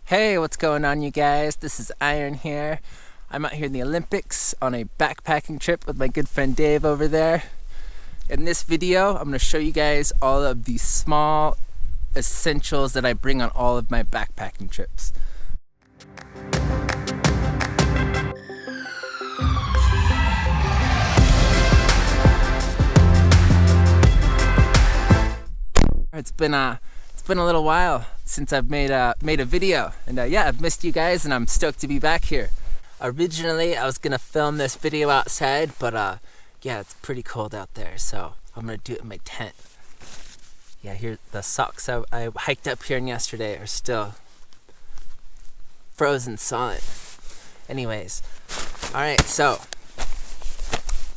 Hey, what's going on, you guys? This is Iron here. I'm out here in the Olympics on a backpacking trip with my good friend Dave over there. In this video, I'm going to show you guys all of the small essentials that I bring on all of my backpacking trips. It's been a little while since I've made a video, and yeah, I've missed you guys, and I'm stoked to be back here. Originally, I was gonna film this video outside, but yeah, it's pretty cold out there, so I'm gonna do it in my tent. Yeah, here the socks I hiked up here yesterday are still frozen solid. Anyways, all right, so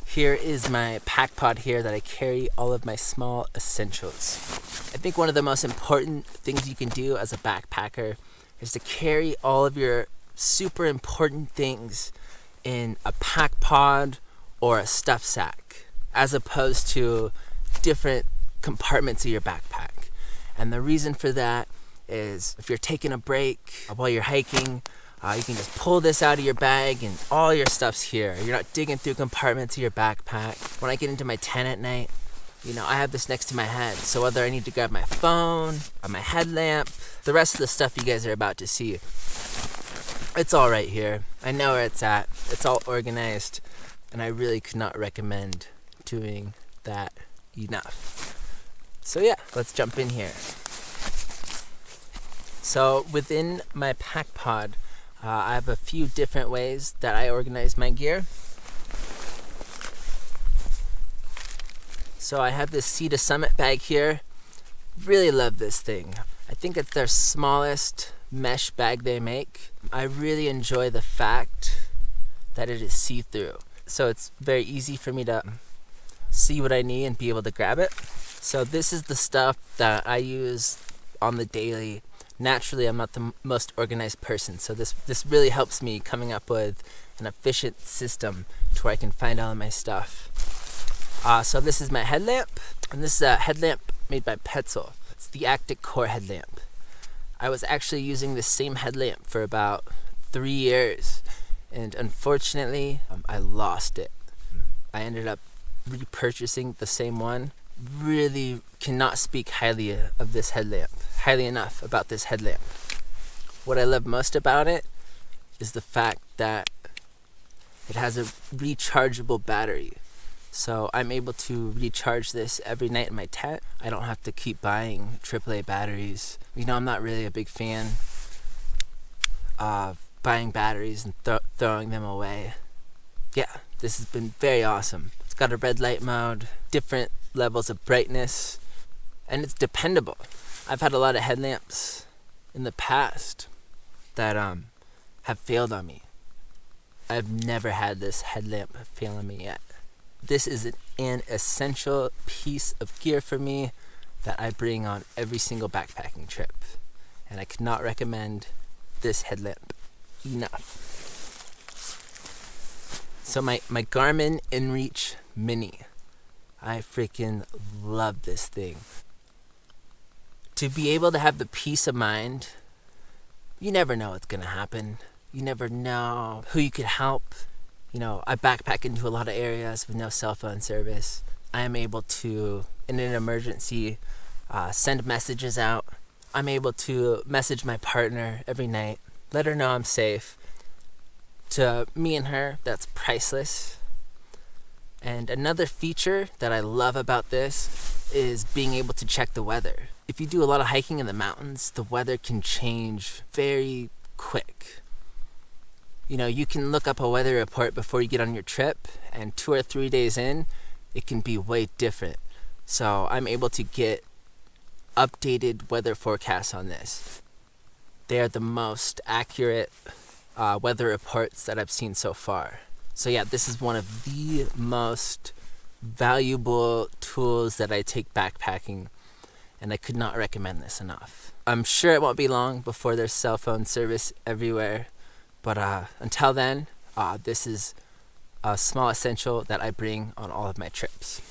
here is my pack pod here that I carry all of my small essentials. I think one of the most important things you can do as a backpacker is to carry all of your super important things in a pack pod or a stuff sack, as opposed to different compartments of your backpack. And the reason for that is if you're taking a break while you're hiking, you can just pull this out of your bag and all your stuff's here. You're not digging through compartments of your backpack. When I get into my tent at night, I have this next to my head. So whether I need to grab my phone or my headlamp, the rest of the stuff you guys are about to see, it's all right here. I know where it's at. It's all organized. And I really could not recommend doing that enough. So yeah, let's jump in here. So within my pack pod, I have a few different ways that I organize my gear. So I have this Sea2summit bag here. Really love this thing. I think it's their smallest mesh bag they make. I really enjoy the fact that it is see-through. So it's very easy for me to see what I need and be able to grab it. So this is the stuff that I use on the daily. Naturally, I'm not the most organized person, so this really helps me coming up with an efficient system to where I can find all of my stuff. So this is my headlamp, and this is a headlamp made by Petzl. It's the Actic Core headlamp. I was actually using this same headlamp for about 3 years, and unfortunately, I lost it. I ended up repurchasing the same one. Really cannot speak highly of this headlamp, highly enough about this headlamp. What I love most about it is the fact that it has a rechargeable battery. So I'm able to recharge this every night in my tent. I don't have to keep buying AAA batteries. I'm not really a big fan of buying batteries and throwing them away. Yeah, this has been very awesome. It's got a red light mode, different levels of brightness, and it's dependable. I've had a lot of headlamps in the past that have failed on me. I've never had this headlamp fail on me yet. This is an essential piece of gear for me that I bring on every single backpacking trip, and I could not recommend this headlamp enough. So my Garmin InReach Mini, I freaking love this thing. To be able to have the peace of mind, you never know what's gonna happen. You never know who you could help. I backpack into a lot of areas with no cell phone service. I am able to, in an emergency, send messages out. I'm able to message my partner every night, let her know I'm safe. To me and her, that's priceless. And another feature that I love about this is being able to check the weather. If you do a lot of hiking in the mountains, the weather can change very quick. You can look up a weather report before you get on your trip, and 2 or 3 days in, it can be way different. So I'm able to get updated weather forecasts on this. They are the most accurate weather reports that I've seen so far. So yeah, this is one of the most valuable tools that I take backpacking, and I could not recommend this enough. I'm sure it won't be long before there's cell phone service everywhere, but until then, this is a small essential that I bring on all of my trips.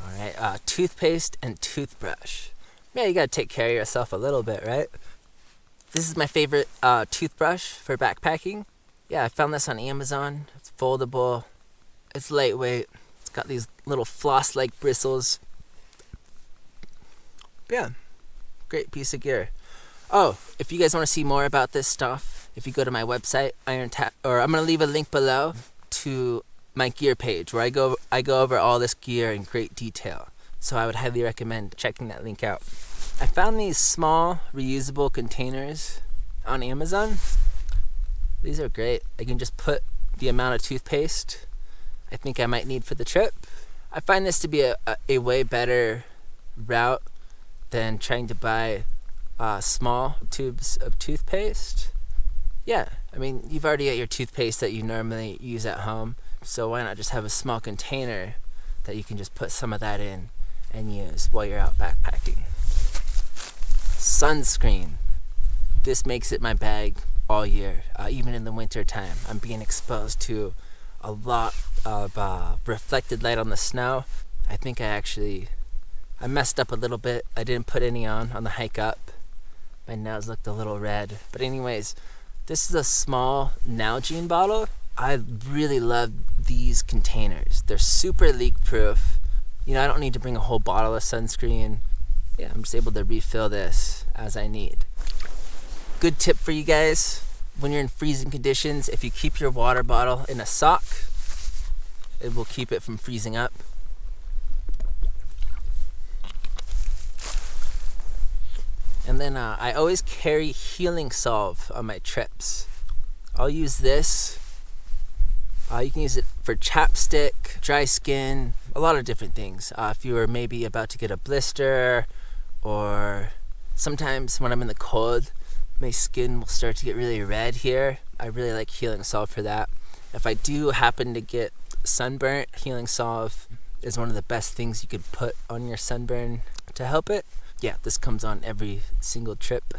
All right, toothpaste and toothbrush. Yeah, you gotta take care of yourself a little bit, right? This is my favorite toothbrush for backpacking. Yeah, I found this on Amazon. It's foldable. It's lightweight. It's got these little floss-like bristles. Yeah, great piece of gear. Oh, if you guys want to see more about this stuff, if you go to my website, I'm gonna leave a link below to my gear page where I go over all this gear in great detail. So I would highly recommend checking that link out. I found these small reusable containers on Amazon. These are great. I can just put the amount of toothpaste I think I might need for the trip. I find this to be a way better route than trying to buy small tubes of toothpaste. Yeah, I mean, you've already got your toothpaste that you normally use at home, so why not just have a small container that you can just put some of that in and use while you're out backpacking. Sunscreen. This makes it my bag all year, even in the winter time. I'm being exposed to a lot of reflected light on the snow. I think I messed up a little bit. I didn't put any on the hike up. My nails looked a little red. But anyways, this is a small Nalgene bottle. I really love these containers. They're super leak proof. You know, I don't need to bring a whole bottle of sunscreen. Yeah, I'm just able to refill this as I need. Good tip for you guys. When you're in freezing conditions, if you keep your water bottle in a sock, it will keep it from freezing up. And then I always carry healing salve on my trips. I'll use this. You can use it for chapstick, dry skin, a lot of different things. If you are maybe about to get a blister, or sometimes when I'm in the cold, my skin will start to get really red here. I really like healing salve for that. If I do happen to get sunburnt, healing salve is one of the best things you could put on your sunburn to help it. Yeah, this comes on every single trip.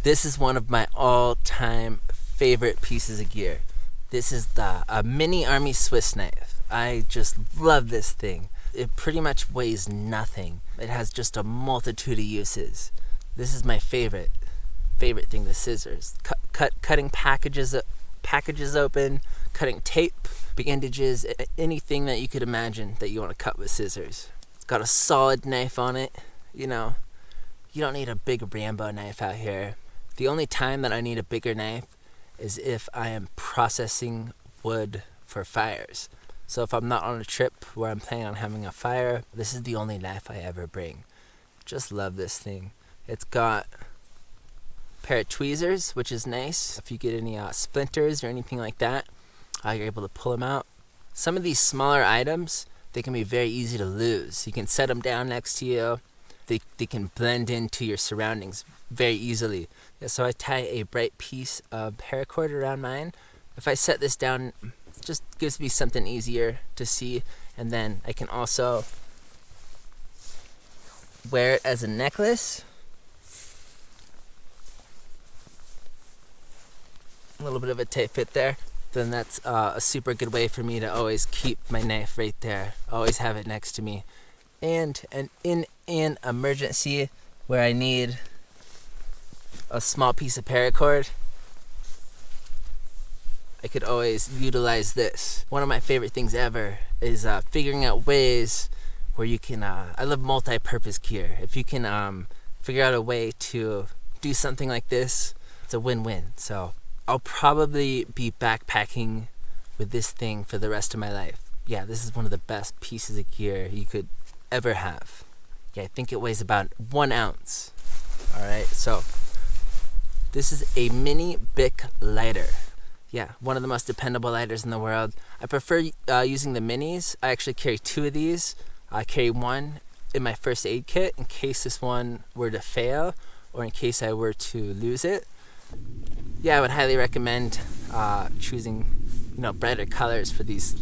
This is one of my all-time favorite pieces of gear. This is a mini army Swiss knife. I just love this thing. It pretty much weighs nothing. It has just a multitude of uses. This is my favorite thing, the scissors. Cutting packages open, cutting tape, bandages, anything that you could imagine that you want to cut with scissors. It's got a solid knife on it. You know, you don't need a big Rambo knife out here. The only time that I need a bigger knife is if I am processing wood for fires. So if I'm not on a trip where I'm planning on having a fire, this is the only knife I ever bring. Just love this thing. It's got a pair of tweezers, which is nice. If you get any splinters or anything like that, you're able to pull them out. Some of these smaller items, they can be very easy to lose. You can set them down next to you. They can blend into your surroundings very easily. Yeah, so I tie a bright piece of paracord around mine. If I set this down, it just gives me something easier to see. And then I can also wear it as a necklace. A little bit of a tight fit there. Then that's a super good way for me to always keep my knife right there. Always have it next to me. And in an emergency where I need a small piece of paracord, I could always utilize this. One of my favorite things ever is figuring out ways where you can, I love multi-purpose gear. If you can figure out a way to do something like this, it's a win-win. So I'll probably be backpacking with this thing for the rest of my life. Yeah, this is one of the best pieces of gear you could ever have. Yeah, I think it weighs about 1 ounce. Alright, so this is a mini Bic lighter. Yeah, one of the most dependable lighters in the world. I prefer using the minis. I actually carry 2 of these. I carry one in my first aid kit in case this one were to fail or in case I were to lose it. Yeah, I would highly recommend choosing, brighter colors for these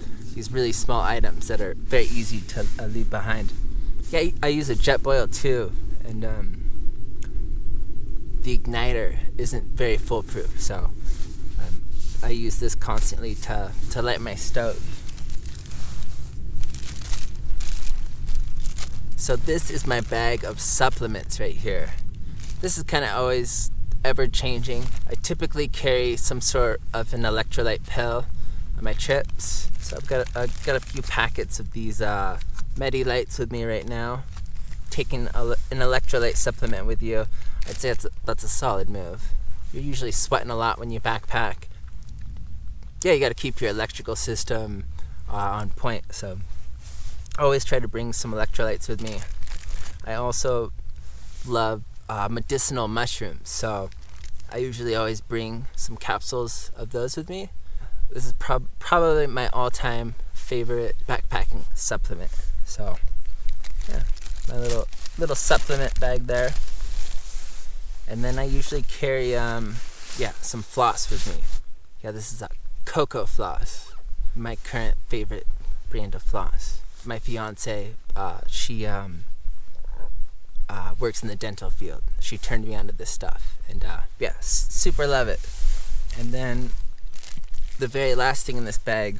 really small items that are very easy to leave behind. Yeah, I use a Jetboil too, and the igniter isn't very foolproof, so I use this constantly to light my stove. So this is my bag of supplements right here. This is kind of always ever changing. I typically carry some sort of an electrolyte pill on my trips. So I've got a few packets of these Medilights with me right now. Taking an electrolyte supplement with you, I'd say that's a solid move. You're usually sweating a lot when you backpack. Yeah, you got to keep your electrical system on point. So always try to bring some electrolytes with me. I also love medicinal mushrooms, so I usually always bring some capsules of those with me. This is probably my all-time favorite backpacking supplement. So yeah, my little supplement bag there. And then I usually carry some floss with me. Yeah, this is a cocoa floss, my current favorite brand of floss. My fiance, she works in the dental field. She turned me onto this stuff, and super love it. And then the very last thing in this bag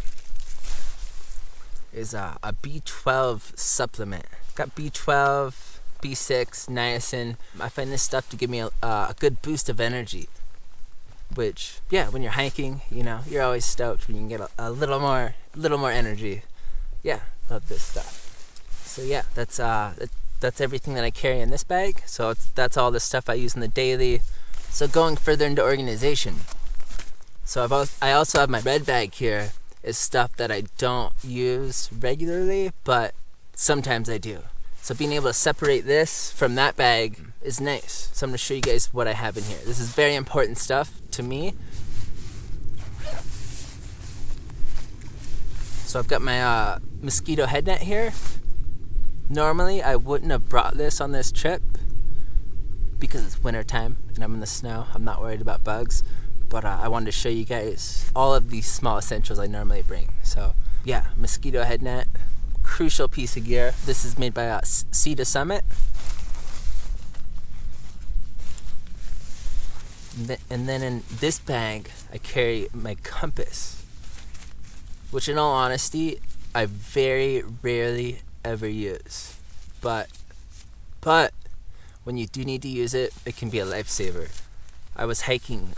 is a B12 supplement. Got B12, B6, niacin. I find this stuff to give me a good boost of energy, which, when you're hiking, you're always stoked when you can get a little more energy. Yeah, love this stuff. So yeah, that's everything that I carry in this bag. So that's all the stuff I use in the daily. So going further into organization. So I also have my red bag here. Is stuff that I don't use regularly, but sometimes I do. So being able to separate this from that bag is nice. So I'm going to show you guys what I have in here. This is very important stuff to me. So I've got my mosquito head net here. Normally I wouldn't have brought this on this trip because it's winter time and I'm in the snow. I'm not worried about bugs. But I wanted to show you guys all of these small essentials I normally bring. So yeah, mosquito head net, crucial piece of gear. This is made by Sea2summit. And then in this bag, I carry my compass, which in all honesty, I very rarely ever use. But when you do need to use it, it can be a lifesaver. I was hiking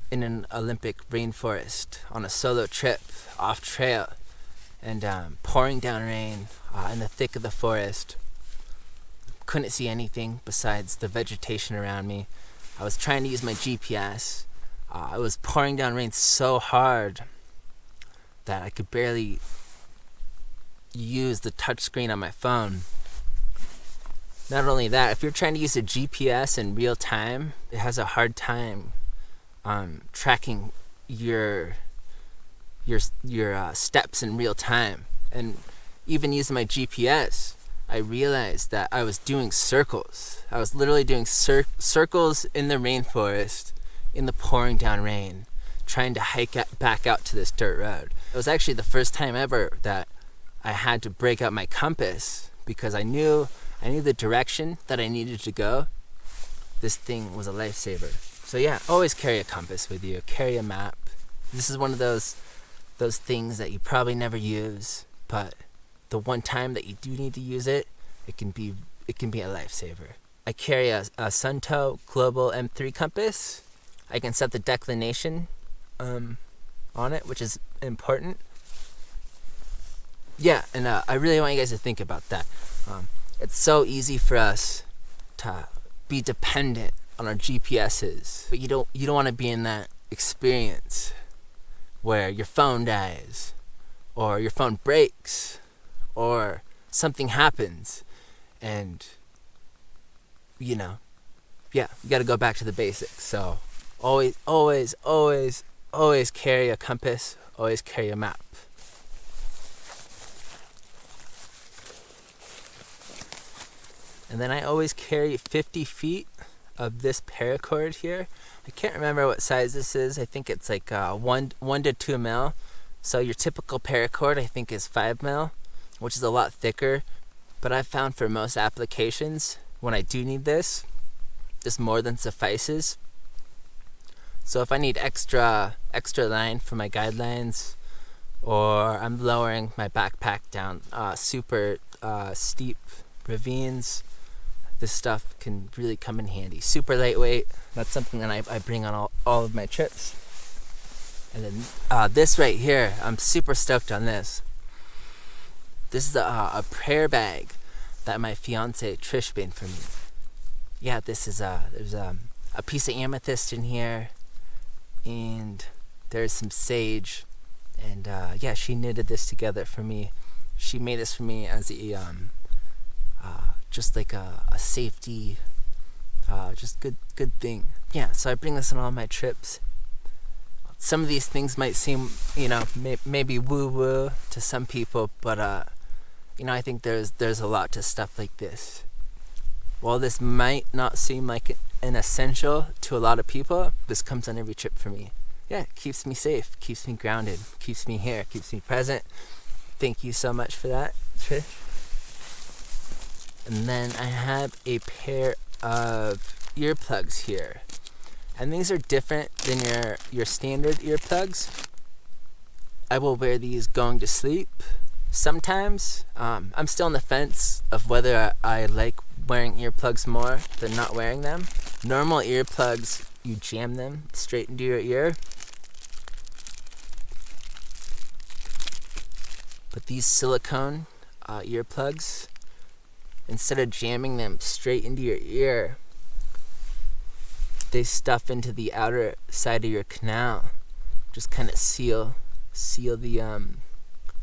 in an Olympic rainforest on a solo trip off trail, and pouring down rain in the thick of the forest. Couldn't see anything besides the vegetation around me. I was trying to use my GPS. It was pouring down rain so hard that I could barely use the touchscreen on my phone. Not only that, if you're trying to use a GPS in real time, it has a hard time tracking your steps in real time. And even using my GPS, I realized that I was doing circles. I was literally doing circles in the rainforest in the pouring down rain, trying to hike back out to this dirt road. It was actually the first time ever that I had to break out my compass because I knew the direction that I needed to go. This thing was a lifesaver. So yeah, always carry a compass with you. Carry a map. This is one of those things that you probably never use, but the one time that you do need to use it, it can be a lifesaver. I carry a Sunto Global M3 compass. I can set the declination on it, which is important. Yeah, and I really want you guys to think about that. It's so easy for us to be dependent on our GPSs, but you don't want to be in that experience where your phone dies or your phone breaks or something happens, and you got to go back to the basics. So always carry a compass, always carry a map. And then I always carry 50 feet of this paracord here. I can't remember what size this is. I think it's like 1 to 2 mil. So your typical paracord I think is 5 mil, which is a lot thicker. But I've found for most applications, when I do need this more than suffices. So if I need extra line for my guidelines, or I'm lowering my backpack down super steep ravines, this stuff can really come in handy. Super lightweight. That's something that I bring on all of my trips. And then this right here, I'm super stoked on this. This is a prayer bag that my fiance Trish made for me. Yeah, this is there's a piece of amethyst in here, and there's some sage, and yeah, she knitted this together for me. She made this for me as a just like a safety, just good thing. Yeah, so I bring this on all my trips. Some of these things might seem, maybe woo-woo to some people, but I think there's a lot to stuff like this. While this might not seem like an essential to a lot of people, this comes on every trip for me. Yeah, it keeps me safe, keeps me grounded, keeps me here, keeps me present. Thank you so much for that, Trish. And then I have a pair of earplugs here. And these are different than your standard earplugs. I will wear these going to sleep sometimes. I'm still on the fence of whether I like wearing earplugs more than not wearing them. Normal earplugs, you jam them straight into your ear. But these silicone earplugs, instead of jamming them straight into your ear, they stuff into the outer side of your canal. Just kind of seal the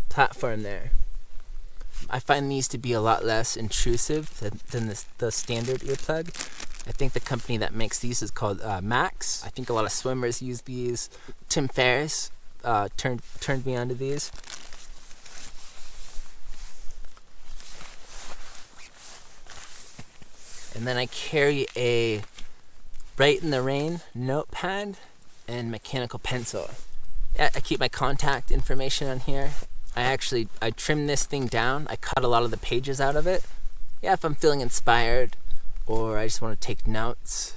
platform there. I find these to be a lot less intrusive than the standard earplug. I think the company that makes these is called Max. I think a lot of swimmers use these. Tim Ferriss turned me onto these. And then I carry a Bright in the Rain notepad and mechanical pencil. Yeah, I keep my contact information on here. I trimmed this thing down. I cut a lot of the pages out of it. Yeah, if I'm feeling inspired or I just want to take notes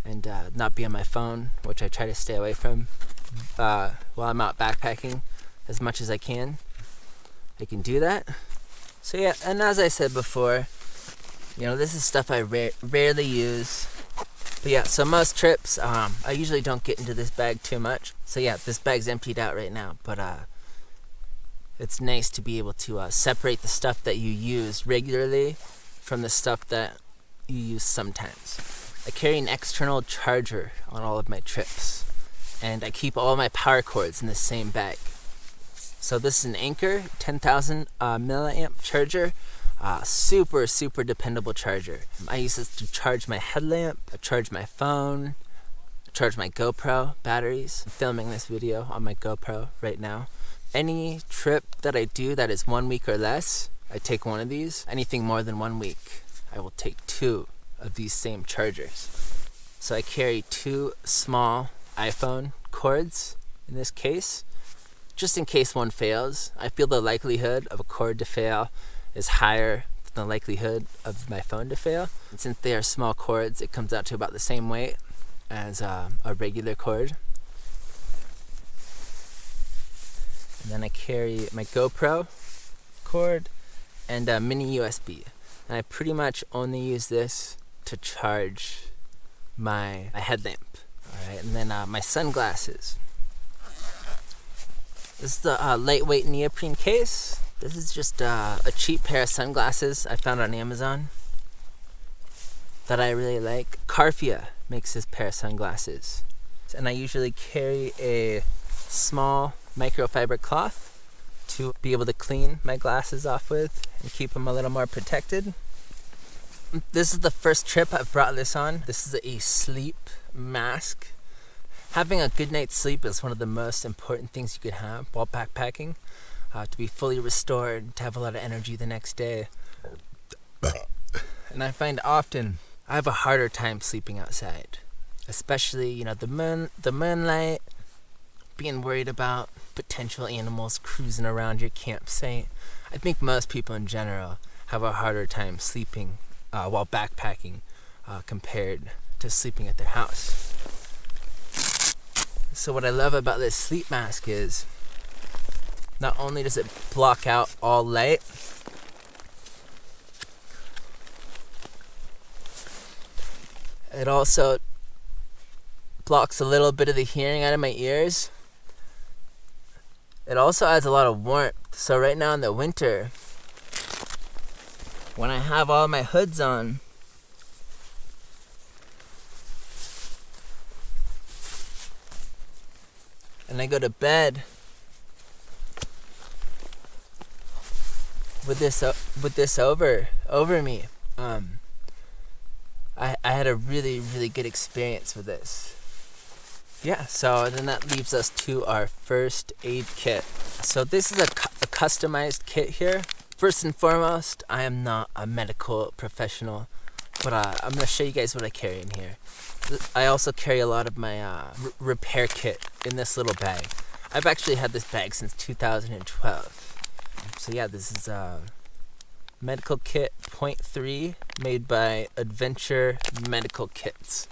and not be on my phone, which I try to stay away from while I'm out backpacking as much as I can can do that. So yeah, and as I said before, this is stuff I rarely use. But yeah, so most trips, I usually don't get into this bag too much. So yeah, this bag's emptied out right now, but it's nice to be able to separate the stuff that you use regularly from the stuff that you use sometimes. I carry an external charger on all of my trips, and I keep all my power cords in the same bag. So this is an Anker 10,000 milliamp charger. Super dependable charger. I use this to charge my headlamp, I charge my phone, I charge my GoPro batteries. I'm filming this video on my GoPro right now. Any trip that I do that is 1 week or less, I take one of these. Anything more than 1 week, I will take 2 of these same chargers. So I carry 2 small iPhone cords in this case, just in case one fails. I feel the likelihood of a cord to fail is higher than the likelihood of my phone to fail. And since they are small cords, it comes out to about the same weight as a regular cord. And then I carry my GoPro cord and a mini USB. And I pretty much only use this to charge my headlamp. Alright, and then my sunglasses. This is the lightweight neoprene case. This is just a cheap pair of sunglasses I found on Amazon that I really like. Carfia makes this pair of sunglasses. And I usually carry a small microfiber cloth to be able to clean my glasses off with and keep them a little more protected. This is the first trip I've brought this on. This is a sleep mask. Having a good night's sleep is one of the most important things you could have while backpacking. To be fully restored, to have a lot of energy the next day. And I find often I have a harder time sleeping outside, especially the moonlight, being worried about potential animals cruising around your campsite. I think most people in general have a harder time sleeping while backpacking compared to sleeping at their house. So what I love about this sleep mask is Not only does it block out all light, it also blocks a little bit of the hearing out of my ears. It also adds a lot of warmth. So right now in the winter, when I have all my hoods on, and I go to bed with this over me, I had a really good experience with this. Yeah, so then that leaves us to our first aid kit. So this is a customized kit here. First and foremost, I am not a medical professional, but I'm going to show you guys what I carry in here. I also carry a lot of my repair kit in this little bag. I've actually had this bag since 2012. So yeah, this is Medical Kit 0.3 made by Adventure Medical Kits.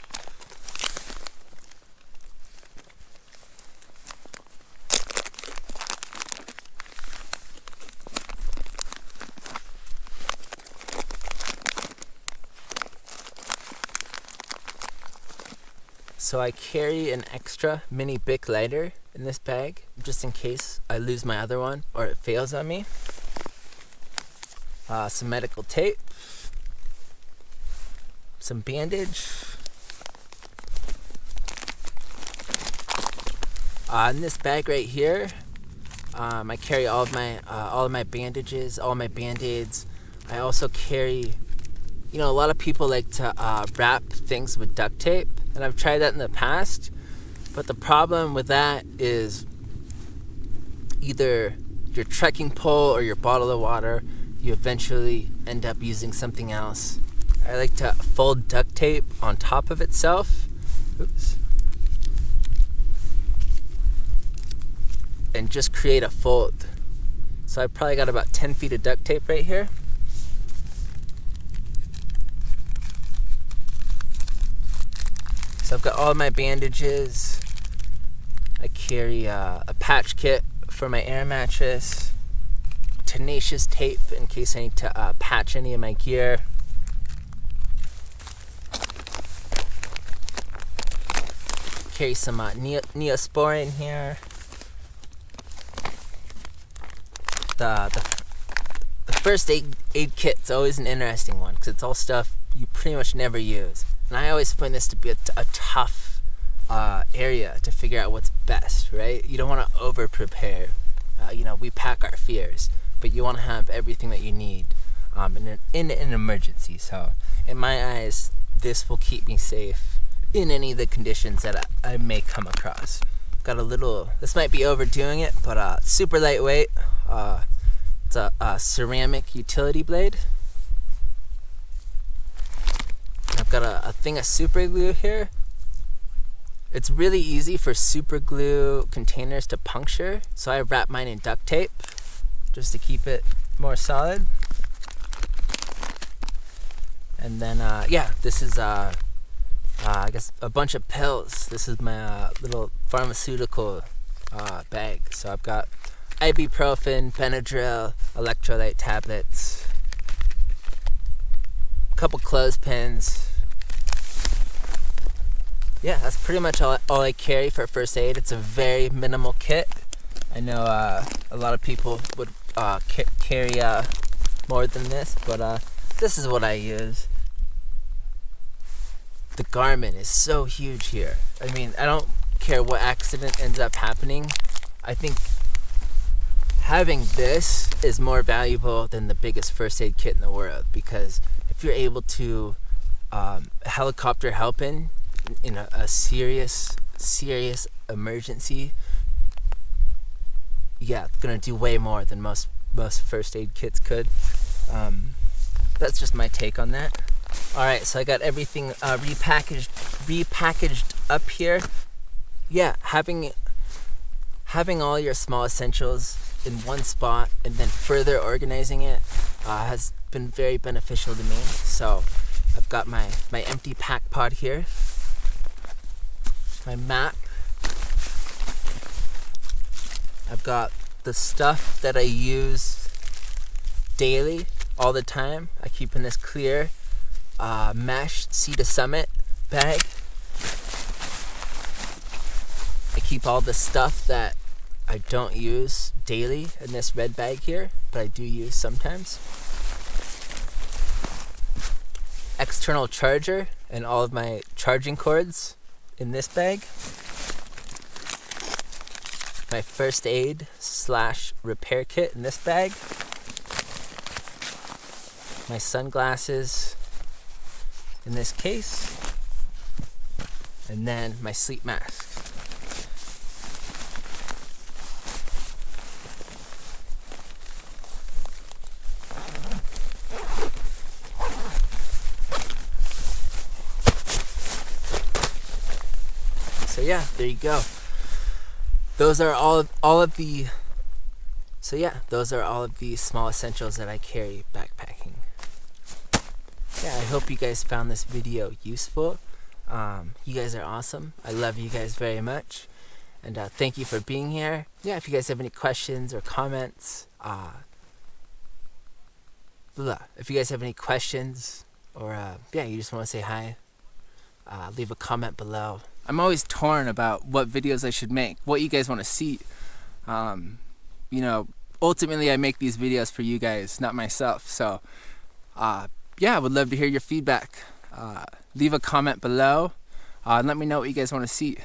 So I carry an extra mini Bic lighter in this bag, just in case I lose my other one or it fails on me. Some medical tape, some bandage. In this bag right here, I carry all of my bandages, all my Band-Aids. I also carry, a lot of people like to wrap things with duct tape. And I've tried that in the past, but the problem with that is either your trekking pole or your bottle of water, you eventually end up using something else. I like to fold duct tape on top of itself. Oops. And just create a fold. So I probably got about 10 feet of duct tape right here. So I've got all my bandages. I carry a patch kit for my air mattress. Tenacious tape in case I need to patch any of my gear. Carry some Neosporin here. The first aid kit's always an interesting one because it's all stuff you pretty much never use. And I always find this to be a tough area to figure out what's best, right? You don't want to over prepare. We pack our fears, but you want to have everything that you need in an emergency. So in my eyes, this will keep me safe in any of the conditions that I may come across. Got a little, this might be overdoing it, but super lightweight. It's a ceramic utility blade. I've got a thing of super glue here. It's really easy for super glue containers to puncture, so I wrap mine in duct tape just to keep it more solid. And then, this is I guess a bunch of pills. This is my little pharmaceutical bag. So I've got ibuprofen, Benadryl, Ultralight tablets, a couple clothespins. Yeah, that's pretty much all I carry for first aid. It's a very minimal kit. I know a lot of people would carry more than this, but this is what I use. The garment is so huge here. I mean, I don't care what accident ends up happening. I think having this is more valuable than the biggest first aid kit in the world, because if you're able to helicopter help in a serious emergency, yeah, it's gonna do way more than most first aid kits could. That's just my take on that. All right, so I got everything repackaged up here. Yeah, having all your small essentials in one spot and then further organizing it has been very beneficial to me. So I've got my empty pack pod here, my map. I've got the stuff that I use daily, all the time. I keep in this clear mesh Sea2summit bag. I keep all the stuff that I don't use daily in this red bag here, but I do use sometimes. External charger and all of my charging cords in this bag. My first aid / repair kit in this bag. My sunglasses in this case. And then my sleep mask. So yeah, there you go. Those are all of the small essentials that I carry backpacking. Yeah, I hope you guys found this video useful. You guys are awesome. I love you guys very much. And thank you for being here. Yeah, if you guys have any questions or comments, if you guys have any questions or you just want to say hi, leave a comment below. I'm always torn about what videos I should make, what you guys want to see. Ultimately I make these videos for you guys, not myself. So, I would love to hear your feedback. Leave a comment below and let me know what you guys want to see.